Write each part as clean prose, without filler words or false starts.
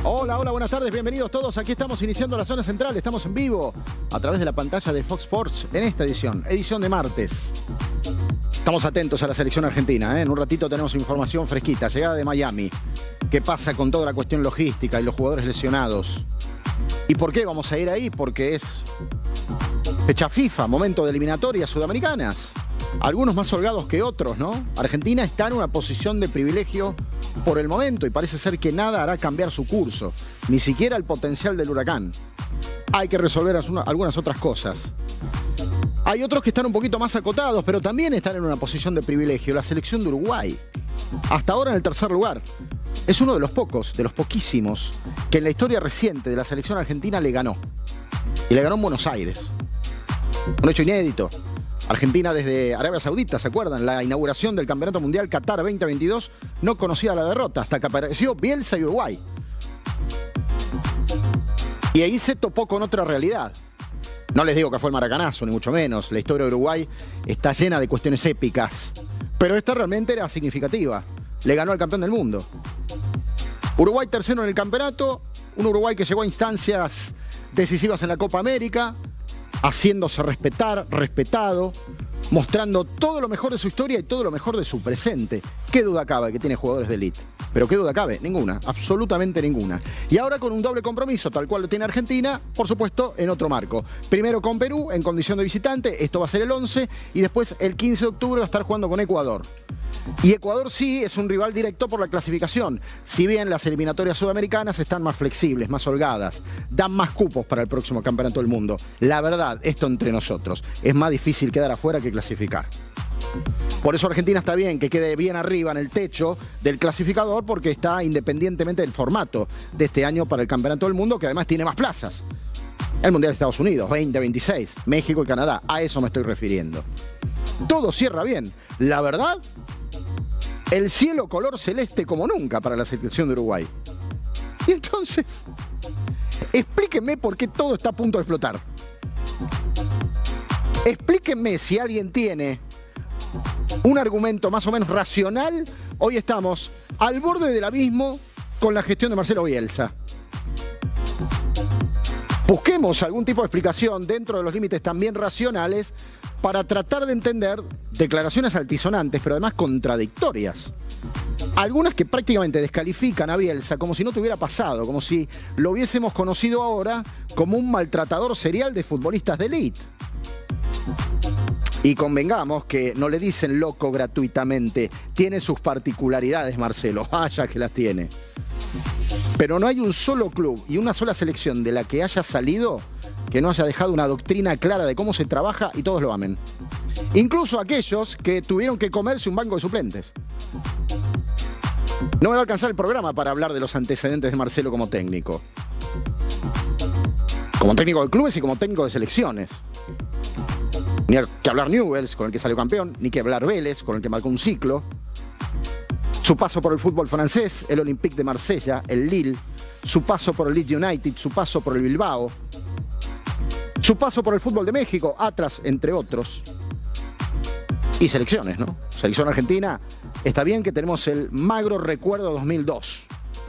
Hola, hola, buenas tardes, bienvenidos todos. Aquí estamos iniciando la zona central, estamos en vivo a través de la pantalla de Fox Sports en esta edición de martes. Estamos atentos a la selección argentina, ¿eh? En un ratito tenemos información fresquita, llegada de Miami. ¿Qué pasa con toda la cuestión logística y los jugadores lesionados? ¿Y por qué vamos a ir ahí? Porque es fecha FIFA, momento de eliminatorias sudamericanas. Algunos más holgados que otros, ¿no? Argentina está en una posición de privilegio por el momento y parece ser que nada hará cambiar su curso, ni siquiera el potencial del huracán. Hay que resolver algunas otras cosas. Hay otros que están un poquito más acotados, pero también están en una posición de privilegio. La selección de Uruguay, hasta ahora en el tercer lugar, es uno de los pocos, de los poquísimos, que en la historia reciente de la selección argentina le ganó. Y le ganó en Buenos Aires. Un hecho inédito. Argentina desde Arabia Saudita, ¿se acuerdan? La inauguración del Campeonato Mundial Qatar 2022 no conocía la derrota hasta que apareció Bielsa y Uruguay. Y ahí se topó con otra realidad. No les digo que fue el maracanazo, ni mucho menos. La historia de Uruguay está llena de cuestiones épicas. Pero esta realmente era significativa. Le ganó al campeón del mundo. Uruguay tercero en el campeonato. Un Uruguay que llegó a instancias decisivas en la Copa América, haciéndose respetar, respetado, mostrando todo lo mejor de su historia y todo lo mejor de su presente. ¿Qué duda cabe que tiene jugadores de élite? Pero ¿qué duda cabe? Ninguna, absolutamente ninguna. Y ahora con un doble compromiso, tal cual lo tiene Argentina, por supuesto, en otro marco. Primero con Perú, en condición de visitante, esto va a ser el 11, y después el 15 de octubre va a estar jugando con Ecuador. Y Ecuador sí es un rival directo por la clasificación, si bien las eliminatorias sudamericanas están más flexibles, más holgadas, dan más cupos para el próximo campeonato del mundo. La verdad, esto entre nosotros, es más difícil quedar afuera que clasificar. Por eso Argentina está bien que quede bien arriba en el techo del clasificador, porque está independientemente del formato de este año para el campeonato del mundo, que además tiene más plazas. El Mundial de Estados Unidos, 2026, México y Canadá, a eso me estoy refiriendo. Todo cierra bien. La verdad, el cielo color celeste como nunca para la selección de Uruguay. Y entonces, explíquenme por qué todo está a punto de explotar. Explíquenme si alguien tiene un argumento más o menos racional. Hoy estamos al borde del abismo con la gestión de Marcelo Bielsa. Busquemos algún tipo de explicación dentro de los límites también racionales para tratar de entender declaraciones altisonantes, pero además contradictorias. Algunas que prácticamente descalifican a Bielsa como si no tuviera pasado, como si lo hubiésemos conocido ahora como un maltratador serial de futbolistas de élite. Y convengamos que no le dicen loco gratuitamente, tiene sus particularidades Marcelo, vaya que las tiene. Pero no hay un solo club y una sola selección de la que haya salido que no haya dejado una doctrina clara de cómo se trabaja y todos lo amen. Incluso aquellos que tuvieron que comerse un banco de suplentes. No me va a alcanzar el programa para hablar de los antecedentes de Marcelo como técnico. Como técnico de clubes y como técnico de selecciones. Ni que hablar Newell's, con el que salió campeón, ni que hablar Vélez, con el que marcó un ciclo. Su paso por el fútbol francés, el Olympique de Marsella, el Lille. Su paso por el Leeds United, su paso por el Bilbao. Su paso por el fútbol de México, Atlas, entre otros. Y selecciones, ¿no? Selección argentina, está bien que tenemos el magro recuerdo 2002,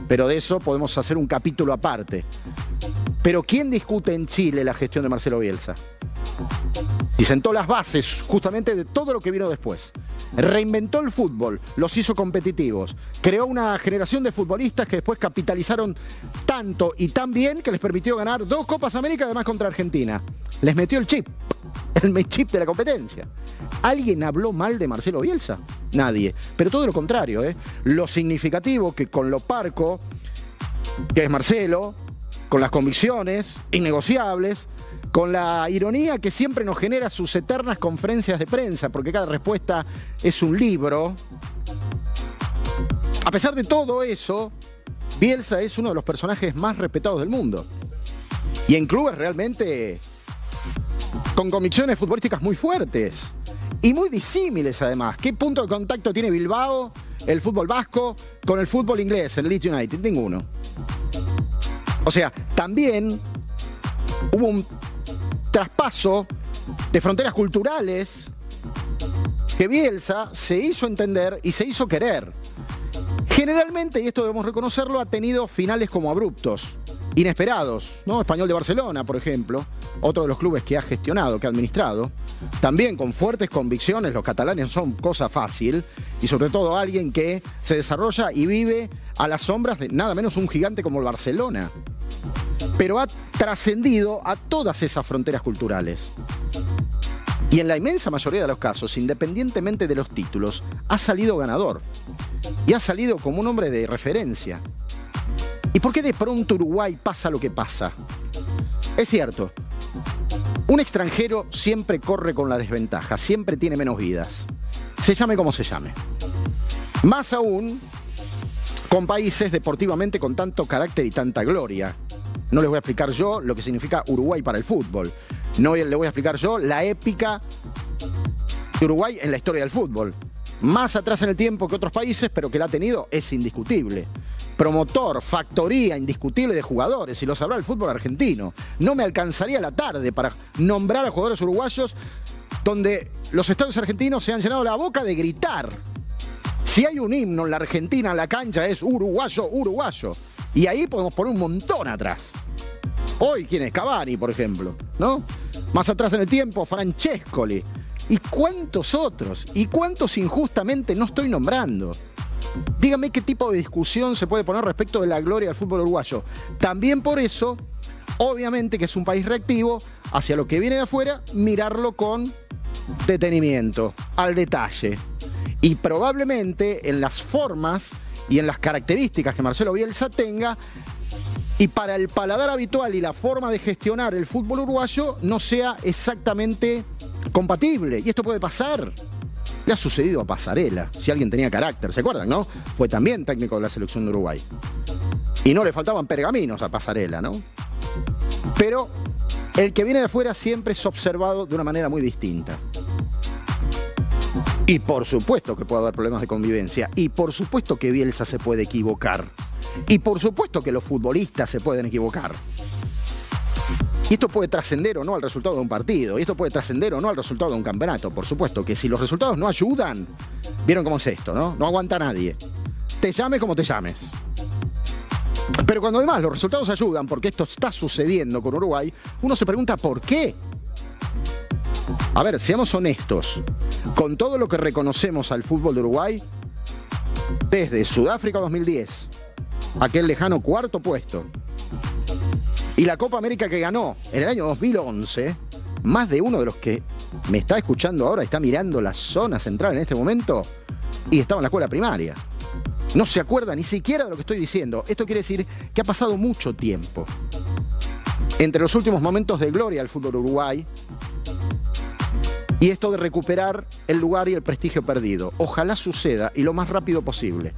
pero de eso podemos hacer un capítulo aparte. Pero ¿quién discute en Chile la gestión de Marcelo Bielsa? Y sentó las bases justamente de todo lo que vino después. Reinventó el fútbol, los hizo competitivos, creó una generación de futbolistas que después capitalizaron tanto y tan bien que les permitió ganar 2 Copas América, además contra Argentina. Les metió el chip de la competencia. ¿Alguien habló mal de Marcelo Bielsa? Nadie. Pero todo lo contrario, ¿eh? Lo significativo que con lo parco que es Marcelo, con las convicciones innegociables, con la ironía que siempre nos genera sus eternas conferencias de prensa, porque cada respuesta es un libro. A pesar de todo eso, Bielsa es uno de los personajes más respetados del mundo. Y en clubes realmente con convicciones futbolísticas muy fuertes y muy disímiles además. ¿Qué punto de contacto tiene Bilbao, el fútbol vasco, con el fútbol inglés, el Leeds United? Ninguno. O sea, también hubo un traspaso de fronteras culturales que Bielsa se hizo entender y se hizo querer. Generalmente, y esto debemos reconocerlo, ha tenido finales como abruptos, inesperados, ¿no? Español de Barcelona, por ejemplo, otro de los clubes que ha gestionado, que ha administrado, también con fuertes convicciones. Los catalanes son cosa fácil, y sobre todo alguien que se desarrolla y vive a las sombras de nada menos un gigante como el Barcelona. Pero ha trascendido a todas esas fronteras culturales. Y en la inmensa mayoría de los casos, independientemente de los títulos, ha salido ganador. Y ha salido como un hombre de referencia. ¿Y por qué de pronto Uruguay pasa lo que pasa? Es cierto, un extranjero siempre corre con la desventaja, siempre tiene menos vidas. Se llame como se llame. Más aún con países deportivamente con tanto carácter y tanta gloria. No les voy a explicar yo lo que significa Uruguay para el fútbol. No les voy a explicar yo la épica de Uruguay en la historia del fútbol. Más atrás en el tiempo que otros países, pero que la ha tenido es indiscutible. Promotor, factoría indiscutible de jugadores, y lo sabrá el fútbol argentino. No me alcanzaría la tarde para nombrar a jugadores uruguayos donde los estadios argentinos se han llenado la boca de gritar. Si hay un himno en la Argentina, en la cancha, es uruguayo, uruguayo. Y ahí podemos poner un montón atrás. Hoy, ¿quién es? Cavani, por ejemplo, ¿no? Más atrás en el tiempo, Francescoli. ¿Y cuántos otros? ¿Y cuántos injustamente no estoy nombrando? Dígame qué tipo de discusión se puede poner respecto de la gloria del fútbol uruguayo. También por eso, obviamente que es un país reactivo, hacia lo que viene de afuera, mirarlo con detenimiento, al detalle. Y probablemente en las formas y en las características que Marcelo Bielsa tenga, y para el paladar habitual y la forma de gestionar el fútbol uruguayo, no sea exactamente compatible. Y esto puede pasar. Le ha sucedido a Pasarela, si alguien tenía carácter, ¿se acuerdan, no? Fue también técnico de la selección de Uruguay. Y no le faltaban pergaminos a Pasarela, ¿no? Pero el que viene de afuera siempre es observado de una manera muy distinta. Y por supuesto que puede haber problemas de convivencia. Y por supuesto que Bielsa se puede equivocar. Y por supuesto que los futbolistas se pueden equivocar. Y esto puede trascender o no al resultado de un partido. Y esto puede trascender o no al resultado de un campeonato. Por supuesto que si los resultados no ayudan, vieron cómo es esto, ¿no? No aguanta nadie. Te llames como te llames. Pero cuando además los resultados ayudan, porque esto está sucediendo con Uruguay, uno se pregunta ¿por qué? A ver, seamos honestos. Con todo lo que reconocemos al fútbol de Uruguay, desde Sudáfrica 2010, aquel lejano cuarto puesto, y la Copa América que ganó en el año 2011, más de uno de los que me está escuchando ahora está mirando la zona central en este momento y estaba en la escuela primaria. No se acuerda ni siquiera de lo que estoy diciendo. Esto quiere decir que ha pasado mucho tiempo entre los últimos momentos de gloria del fútbol Uruguay y esto de recuperar el lugar y el prestigio perdido. Ojalá suceda y lo más rápido posible,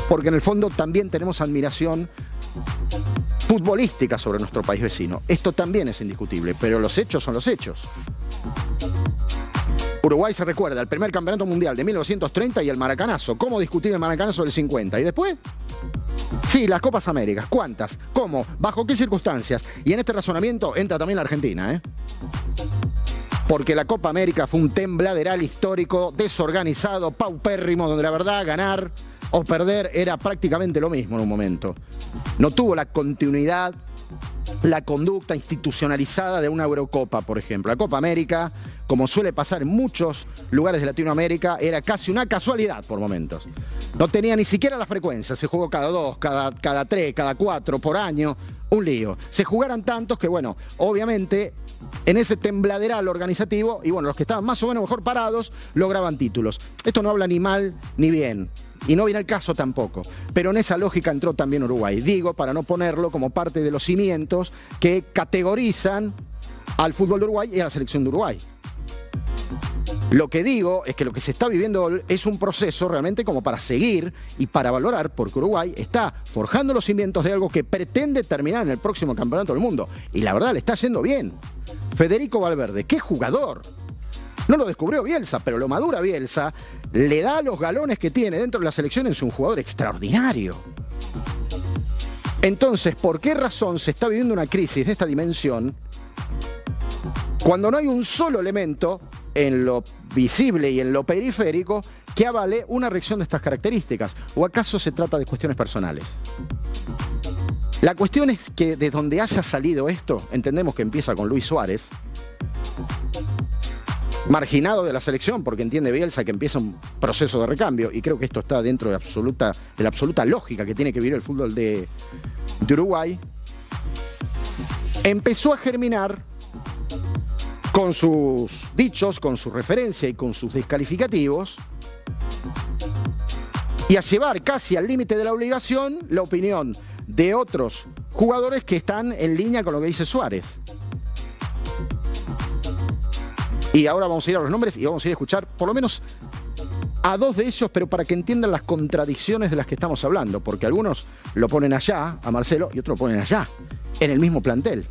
porque en el fondo también tenemos admiración futbolística sobre nuestro país vecino. Esto también es indiscutible, pero los hechos son los hechos. Uruguay se recuerda el primer campeonato mundial de 1930 y el maracanazo. ¿Cómo discutir el maracanazo del 50? ¿Y después? Sí, las Copas Américas. ¿Cuántas? ¿Cómo? ¿Bajo qué circunstancias? Y en este razonamiento entra también la Argentina, ¿eh? Porque la Copa América fue un tembladeral histórico, desorganizado, paupérrimo, donde la verdad ganar o perder era prácticamente lo mismo en un momento. No tuvo la continuidad, la conducta institucionalizada de una Eurocopa, por ejemplo. La Copa América, como suele pasar en muchos lugares de Latinoamérica, era casi una casualidad por momentos. No tenía ni siquiera la frecuencia, se jugó cada 2, cada 3, cada 4 por año, un lío. Se jugaran tantos que, bueno, obviamente en ese tembladeral organizativo, y bueno, los que estaban más o menos mejor parados lograban títulos. Esto no habla ni mal ni bien. Y no viene el caso tampoco. Pero en esa lógica entró también Uruguay. Digo, para no ponerlo como parte de los cimientos que categorizan al fútbol de Uruguay y a la selección de Uruguay. Lo que digo es que lo que se está viviendo es un proceso realmente como para seguir y para valorar, porque Uruguay está forjando los cimientos de algo que pretende terminar en el próximo campeonato del mundo. Y la verdad le está yendo bien. Federico Valverde, qué jugador. No lo descubrió Bielsa, pero lo madura Bielsa, le da los galones que tiene dentro de la selección, es un jugador extraordinario. Entonces, ¿por qué razón se está viviendo una crisis de esta dimensión cuando no hay un solo elemento en lo visible y en lo periférico que avale una reacción de estas características? ¿O acaso se trata de cuestiones personales? La cuestión es que de donde haya salido esto, entendemos que empieza con Luis Suárez, marginado de la selección porque entiende Bielsa que empieza un proceso de recambio, y creo que esto está dentro de la absoluta lógica que tiene que vivir el fútbol de Uruguay. Empezó a germinar con sus dichos, con su referencia y con sus descalificativos, y a llevar casi al límite de la obligación la opinión de otros jugadores que están en línea con lo que dice Suárez. Y ahora vamos a ir a los nombres y vamos a ir a escuchar por lo menos a dos de ellos, pero para que entiendan las contradicciones de las que estamos hablando, porque algunos lo ponen allá, a Marcelo, y otros lo ponen allá, en el mismo plantel.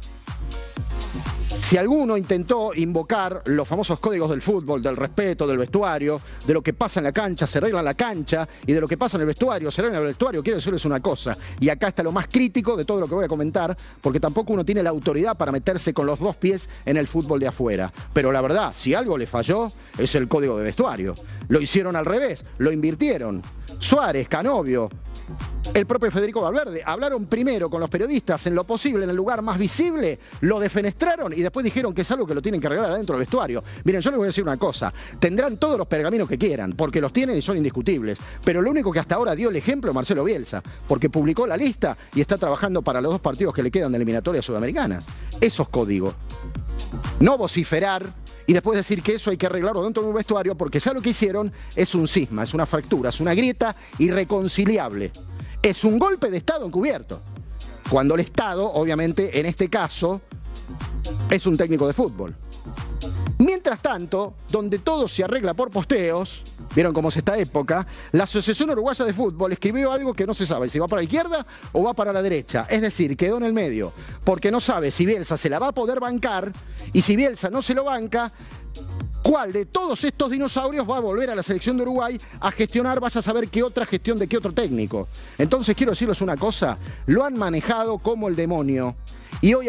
Si alguno intentó invocar los famosos códigos del fútbol, del respeto, del vestuario, de lo que pasa en la cancha, se arregla en la cancha, y de lo que pasa en el vestuario, se arregla en el vestuario, quiero decirles una cosa, y acá está lo más crítico de todo lo que voy a comentar, porque tampoco uno tiene la autoridad para meterse con los dos pies en el fútbol de afuera. Pero la verdad, si algo le falló, es el código de vestuario. Lo hicieron al revés, lo invirtieron. Suárez, Canovio, el propio Federico Valverde hablaron primero con los periodistas en lo posible, en el lugar más visible, lo defenestraron y después dijeron que es algo que lo tienen que arreglar adentro del vestuario. Miren, yo les voy a decir una cosa, tendrán todos los pergaminos que quieran, porque los tienen y son indiscutibles, pero lo único que hasta ahora dio el ejemplo es Marcelo Bielsa, porque publicó la lista y está trabajando para los dos partidos que le quedan de eliminatorias sudamericanas. Eso es código. No vociferar y después decir que eso hay que arreglarlo dentro de un vestuario, porque ya lo que hicieron es un cisma, es una fractura, es una grieta irreconciliable. Es un golpe de Estado encubierto. Cuando el Estado, obviamente, en este caso, es un técnico de fútbol. Mientras tanto, donde todo se arregla por posteos, vieron cómo es esta época, la Asociación Uruguaya de Fútbol escribió algo que no se sabe si va para la izquierda o va para la derecha. Es decir, quedó en el medio, porque no sabe si Bielsa se la va a poder bancar, y si Bielsa no se lo banca, ¿cuál de todos estos dinosaurios va a volver a la selección de Uruguay a gestionar, vaya a saber qué otra gestión de qué otro técnico? Entonces quiero decirles una cosa, lo han manejado como el demonio. Y hoy